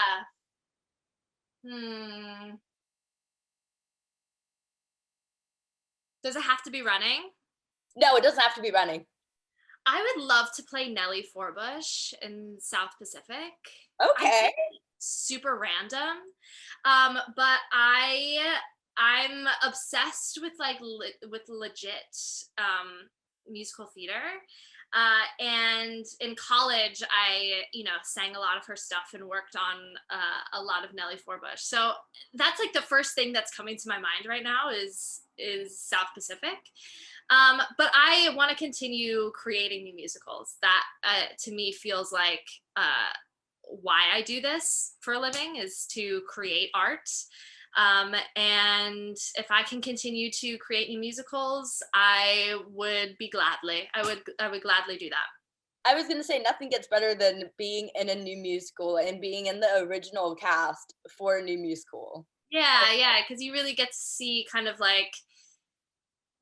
hmm. Does it have to be running? No, it doesn't have to be running. I would love to play Nellie Forbush in South Pacific. I know Okay. it's super random, but I'm obsessed with like with legit musical theater. And in college, I sang a lot of her stuff and worked on a lot of Nellie Forbush. So that's like the first thing that's coming to my mind right now is South Pacific. But I want to continue creating new musicals. That to me feels like why I do this for a living is to create art. And if I can continue to create new musicals, I would gladly do that. I was gonna say nothing gets better than being in a new musical and being in the original cast for a new musical. Yeah, because you really get to see kind of like,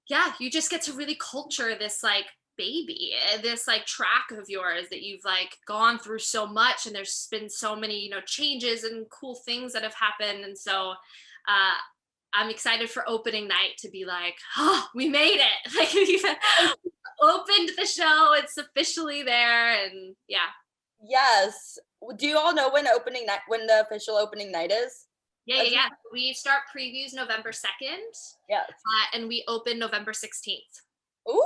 yeah, you just get to really culture this like baby, this like track of yours that you've like gone through so much, and there's been so many changes and cool things that have happened, and so I'm excited for opening night to be like, oh, we made it, like we've opened the show, it's officially there, and yeah. Yes. Do you all know when the official opening night is? Yeah. We start previews November 2nd, Yes. and we open November 16th. Ooh,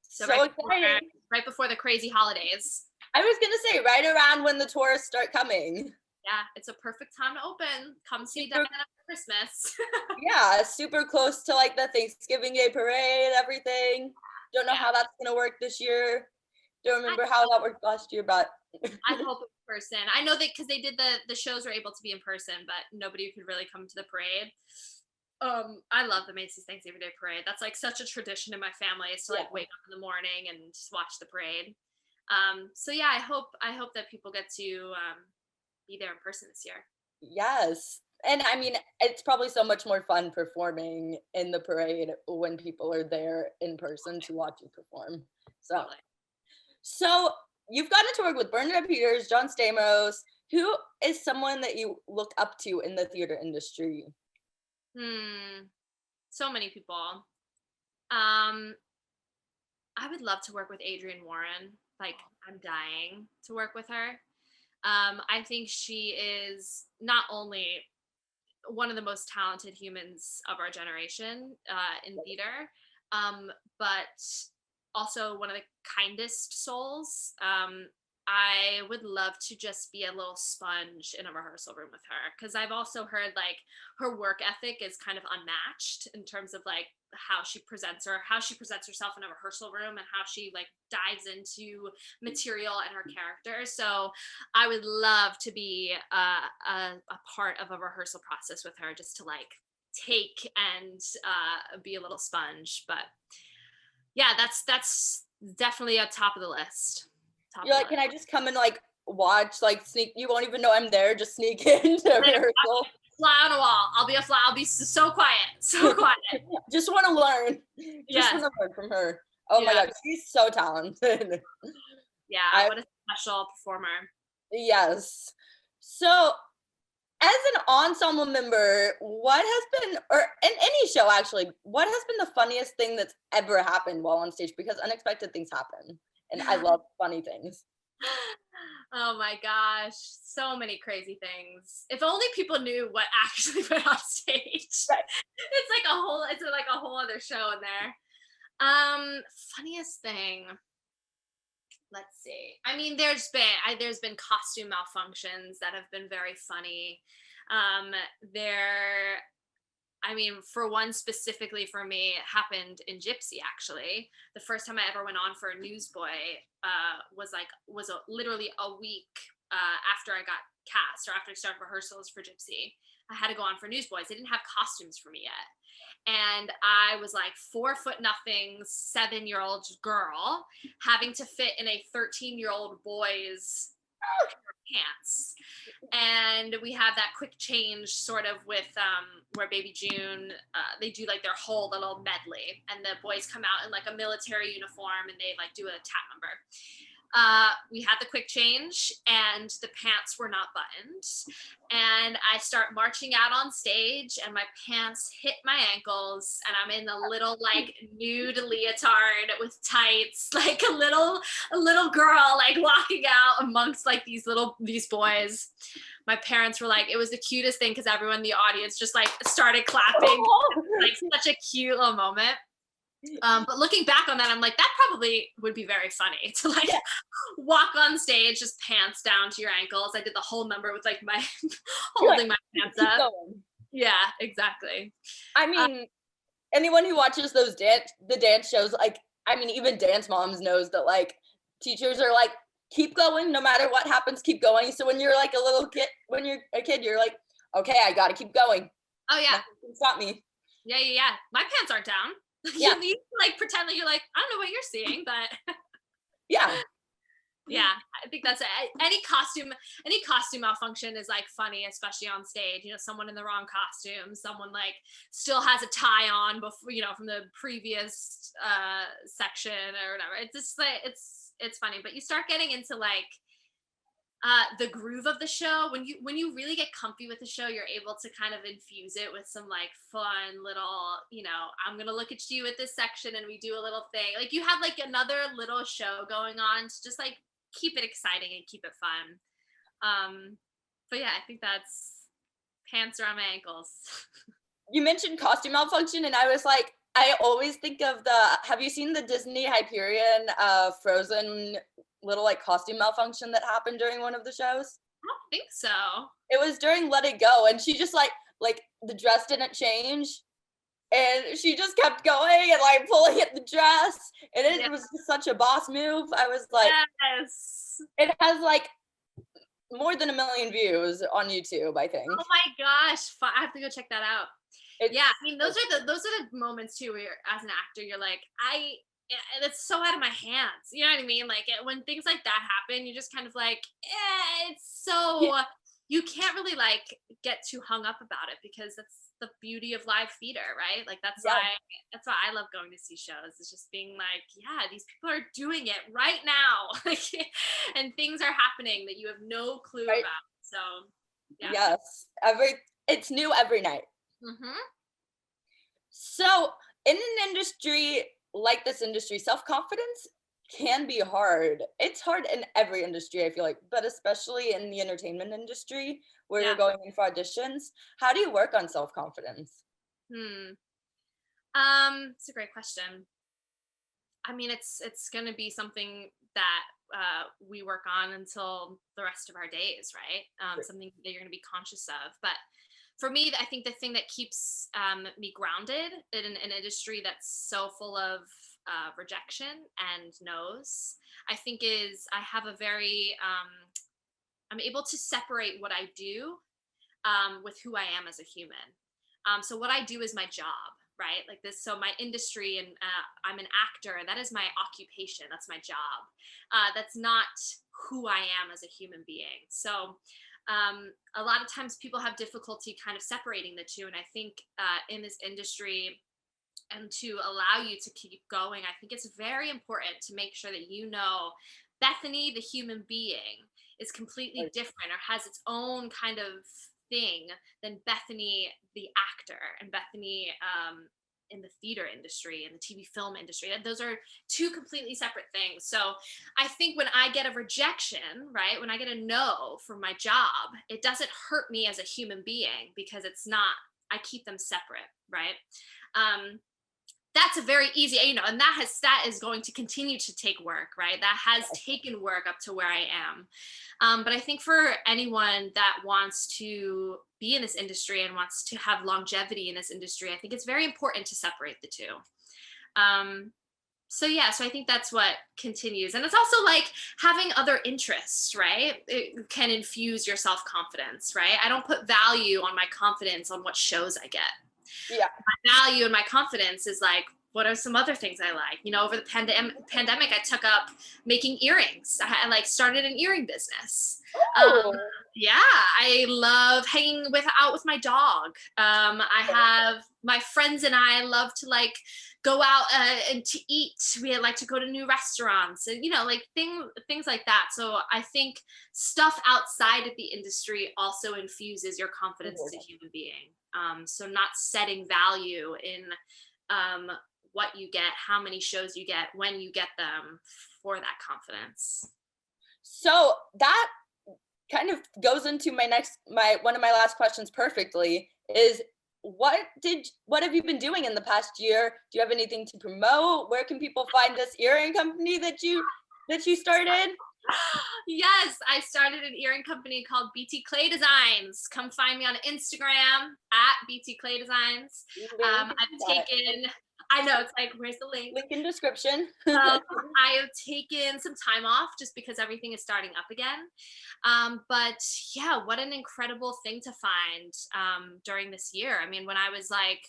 So so exciting. right before the crazy holidays. I was gonna say right around when the tourists start coming. Yeah, it's a perfect time to open. Come see Super, Diana for Christmas. yeah, super close to like the Thanksgiving Day parade, everything. Don't know Yeah. how that's gonna work this year. Don't I remember how that worked last year, but I hope in person. I know that because they did the shows were able to be in person, but nobody could really come to the parade. I love the Macy's Thanksgiving Day Parade. That's like such a tradition in my family is to like yeah. wake up in the morning and just watch the parade. So yeah, I hope that people get to be there in person this year. Yes. And I mean, it's probably so much more fun performing in the parade when people are there in person to watch you perform. So, Totally. so you've gotten to work with Bernadette Peters, John Stamos. Who is someone that you look up to in the theater industry? So many people. Um, I would love to work with Adrienne Warren. Like, I'm dying to work with her. I think she is not only one of the most talented humans of our generation in theater, but also one of the kindest souls. I would love to just be a little sponge in a rehearsal room with her, because I've also heard like her work ethic is kind of unmatched in terms of like how she presents herself in a rehearsal room, and how she like dives into material and her character. So I would love to be a part of a rehearsal process with her, just to like take and be a little sponge. But yeah, that's definitely a top of the list. Top You're of the like, list. can I just come and like watch, like sneak? You won't even know I'm there. Just sneak into rehearsal. Fly on a wall. I'll be a fly. I'll be so quiet, so quiet. Just want to learn. Just Yes. want to learn from her. Oh my Yeah. God, she's so talented. Yeah. I What a special performer. yes. So, as an ensemble member, what has been, or in any show actually, what has been the funniest thing that's ever happened while on stage? Because unexpected things happen, and I love funny things. Oh my gosh, so many crazy things. If only people knew what actually went on stage. Right. It's like a whole other show in there. Funniest thing. Let's see. I mean, there's been costume malfunctions that have been very funny. There I mean, for one specifically for me, it happened in Gypsy. Actually, the first time I ever went on for a newsboy literally a week after I got cast, or after I started rehearsals for Gypsy. I had to go on for newsboys. They didn't have costumes for me yet, and I was like 4 foot nothing, 7-year-old girl having to fit in a 13-year-old boy's pants. And we have that quick change sort of with where Baby June, they do like their whole little medley, and the boys come out in like a military uniform and they like do a tap number. We had the quick change and the pants were not buttoned, and I start marching out on stage and my pants hit my ankles, and I'm in a little like nude leotard with tights, like a little girl like walking out amongst like these boys. My parents were like, it was the cutest thing because everyone in the audience just like started clapping. Like such a cute little moment. But looking back on that, I'm like, that probably would be very funny to like walk on stage, just pants down to your ankles. I did the whole number with like my holding my pants up. Going. Yeah, exactly. I mean, anyone who watches the dance shows, like, I mean, even dance moms knows that like teachers are like, keep going, no matter what happens, keep going. So when you're like a little kid, when you're a kid, you're like, okay, I gotta keep going. Oh yeah. Nothing can stop me. Yeah. My pants aren't down. Yeah. You like pretend that you're like, I don't know what you're seeing, but Yeah. yeah, I think that's any costume malfunction is like funny, especially on stage. You know, someone in the wrong costume, someone like still has a tie on before, you know, from the previous section or whatever. It's just like it's funny, but you start getting into like the groove of the show. When you really get comfy with the show, you're able to kind of infuse it with some like fun little, you know, I'm gonna look at you at this section and we do a little thing, like you have like another little show going on to just like keep it exciting and keep it fun. But yeah, I think that's pants around my ankles. You mentioned costume malfunction, and I was like, I always think of have you seen the Disney Hyperion Frozen little like costume malfunction that happened during one of the shows? I don't think so. It was during Let It Go, and she just like the dress didn't change, and she just kept going and like pulling at the dress, and it was just such a boss move. I was like, yes, it has like more than 1 million views on YouTube, I think. oh my gosh, I have to go check that out. Yeah, I mean those are the moments too where you're, as an actor, you're like, it's so out of my hands. You know what I mean? Like when things like that happen, you just kind of like, it's so, you can't really like get too hung up about it because that's the beauty of live theater, right? Like Yeah. that's why I love going to see shows. It's just being like, yeah, these people are doing it right now. Like, and things are happening that you have no clue Right. about. So yeah. Yes. It's new every night. Mm-hmm. So in an industry like this industry, self-confidence can be hard. It's hard in every industry, I feel like, but especially in the entertainment industry where Yeah. you're going in for auditions. How do you work on self-confidence? It's a great question. I mean, it's going to be something that we work on until the rest of our days, right? Something that you're going to be conscious of. But for me, I think the thing that keeps me grounded in an industry that's so full of rejection and no's, I think is I have a very I'm able to separate what I do with who I am as a human. So what I do is my job, right? Like this. So my industry, and I'm an actor. That is my occupation. That's my job. That's not who I am as a human being. So a lot of times people have difficulty kind of separating the two. And I think in this industry, and to allow you to keep going, I think it's very important to make sure that you know Bethany, the human being, is completely different or has its own kind of thing than Bethany, the actor, and Bethany in the theater industry and the TV film industry. Those are two completely separate things. So I think when I get a rejection, right, when I get a no for my job, it doesn't hurt me as a human being because it's not, I keep them separate, right? That's a very easy, and that is going to continue to take work, right? That has taken work up to where I am. But I think for anyone that wants to be in this industry and wants to have longevity in this industry, I think it's very important to separate the two. So I think that's what continues. And it's also like having other interests, right? It can infuse your self-confidence, right? I don't put value on my confidence on what shows I get. Yeah. My value and my confidence is like, what are some other things I like? Over the pandemic, I took up making earrings. I started an earring business. Yeah, I love hanging out with my dog. I have my friends and I love to like go out and to eat. We like to go to new restaurants and like things like that. So I think stuff outside of the industry also infuses your confidence as a human being. So not setting value in what you get, how many shows you get, when you get them, for that confidence. So that kind of goes into one of my last questions perfectly, is what have you been doing in the past year? Do you have anything to promote? Where can people find this earring company that you started? Yes, I started an earring company called BT Clay Designs. Come find me on Instagram at BT Clay Designs. I've taken, I know, it's like, where's the link? Link in description. I have taken some time off just because everything is starting up again. But yeah, what an incredible thing to find during this year. I mean, when I was like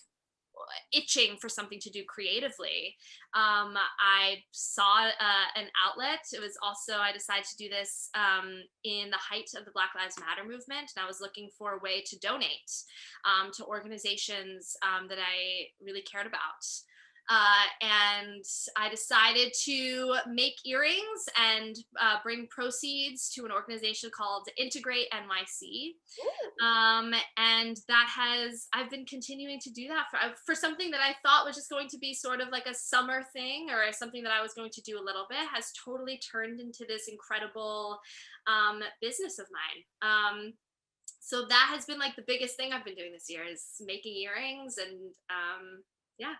itching for something to do creatively, I saw an outlet. It was also, I decided to do this in the height of the Black Lives Matter movement, and I was looking for a way to donate to organizations that I really cared about. And I decided to make earrings and bring proceeds to an organization called Integrate NYC. And I've been continuing to do that for something that I thought was just going to be sort of like a summer thing or something that I was going to do a little bit, has totally turned into this incredible business of mine. So that has been like the biggest thing I've been doing this year, is making earrings. And yeah.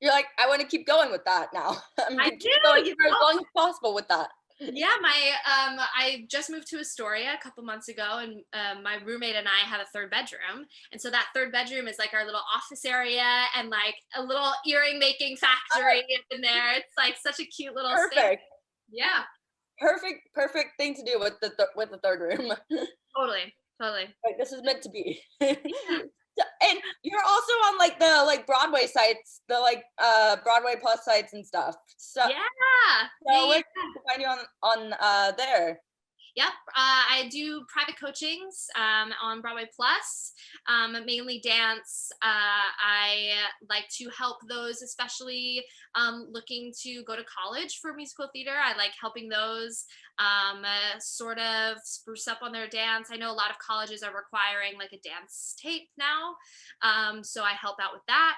You're like, I want to keep going with that now. I do. Going for as long as possible with that. Yeah, I just moved to Astoria a couple months ago, and my roommate and I have a third bedroom, and so that third bedroom is like our little office area and like a little earring making factory in there. It's like such a cute little Perfect. Space. Yeah. Perfect thing to do with the third room. Totally. Like, this is meant to be. And you're also on like the Broadway sites, the Broadway Plus sites and stuff. So yeah. where can we find you on there? Yep, I do private coachings on Broadway Plus, mainly dance. I like to help those, especially looking to go to college for musical theater. I like helping those sort of spruce up on their dance. I know a lot of colleges are requiring like a dance tape now, so I help out with that.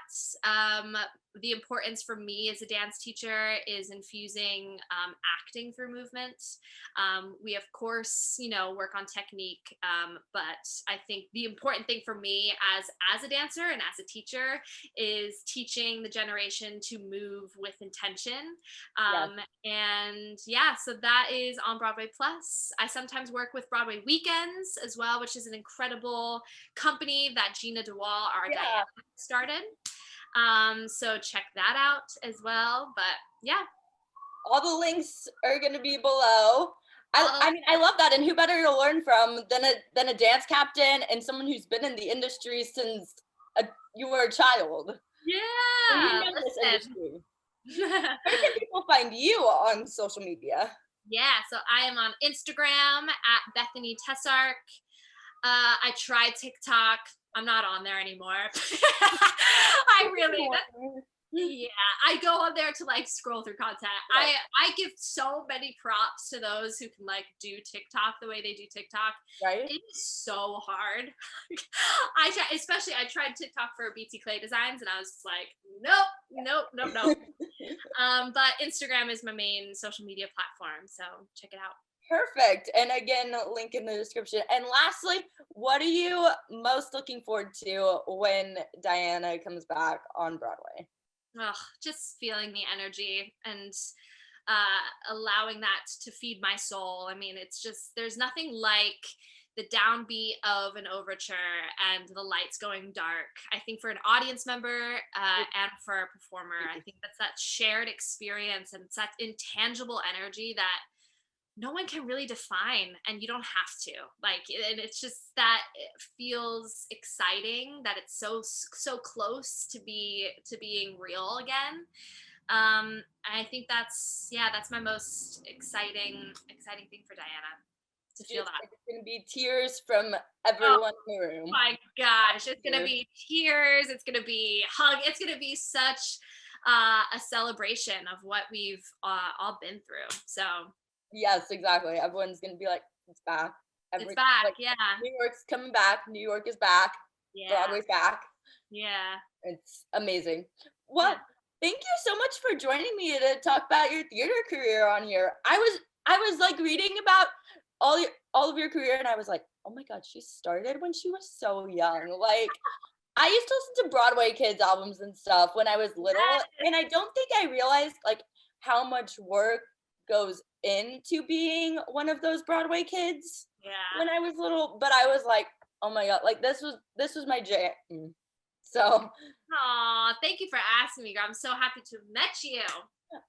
The importance for me as a dance teacher is infusing acting through movement. We of course, work on technique, but I think the important thing for me as a dancer and as a teacher is teaching the generation to move with intention. And yeah, so that is on Broadway Plus. I sometimes work with Broadway Weekends as well, which is an incredible company that Gina DeWall, our Diana, started. So check that out as well. But yeah, all the links are going to be below. I mean, I love that, and who better to learn from than a dance captain and someone who's been in the industry since you were a child. Yeah, you know this industry. Where can people find you on social media? Yeah, so I am on Instagram at Bethany Tesarck. I tried TikTok. I'm not on there anymore. Yeah, I go on there to like scroll through content. Right. I give so many props to those who can like do TikTok the way they do TikTok. Right. It is so hard. I tried TikTok for BT Clay Designs and I was like, nope. But Instagram is my main social media platform, so check it out. Perfect. And again, link in the description. And lastly, what are you most looking forward to when Diana comes back on Broadway? Just feeling the energy and allowing that to feed my soul. I mean, it's just, there's nothing like the downbeat of an overture and the lights going dark. I think for an audience member and for a performer, I think that's that shared experience and it's that intangible energy that no one can really define, and you don't have to, and it's just that it feels exciting that it's so close to being real again. I think that's my most exciting thing for Diana, to feel that. It's gonna be tears from everyone in the room. Oh my gosh, it's gonna be tears, it's gonna be hug, it's gonna be such a celebration of what we've all been through. So yes, exactly. Everyone's gonna be like, it's back. It's back, yeah. New York's coming back. New York is back. Yeah. Broadway's back. Yeah. It's amazing. Well, thank you so much for joining me to talk about your theater career on here. I was like reading about all of your career and I was like, oh my God, she started when she was so young. Like, I used to listen to Broadway Kids albums and stuff when I was little, and I don't think I realized like how much work goes into being one of those Broadway kids when I was little, but I was like, oh my God, like this was my jam. So thank you for asking me. I'm so happy to have met you.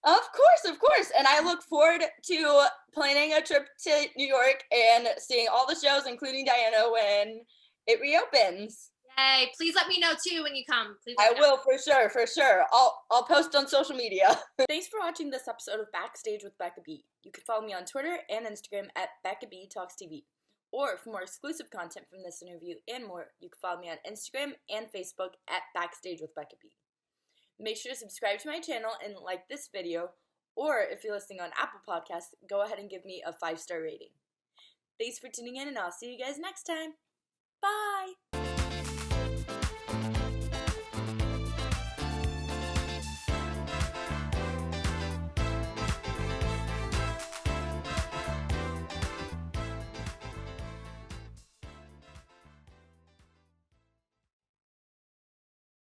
Of course. And I look forward to planning a trip to New York and seeing all the shows, including Diana, when it reopens. Yay. Please let me know too when you come. I will, for sure. I'll post on social media. Thanks for watching this episode of Backstage with Becca B. You can follow me on Twitter and Instagram at Becca B Talks TV. Or for more exclusive content from this interview and more, you can follow me on Instagram and Facebook at Backstage with Becca B. Make sure to subscribe to my channel and like this video, or if you're listening on Apple Podcasts, go ahead and give me a 5-star rating. Thanks for tuning in, and I'll see you guys next time. Bye!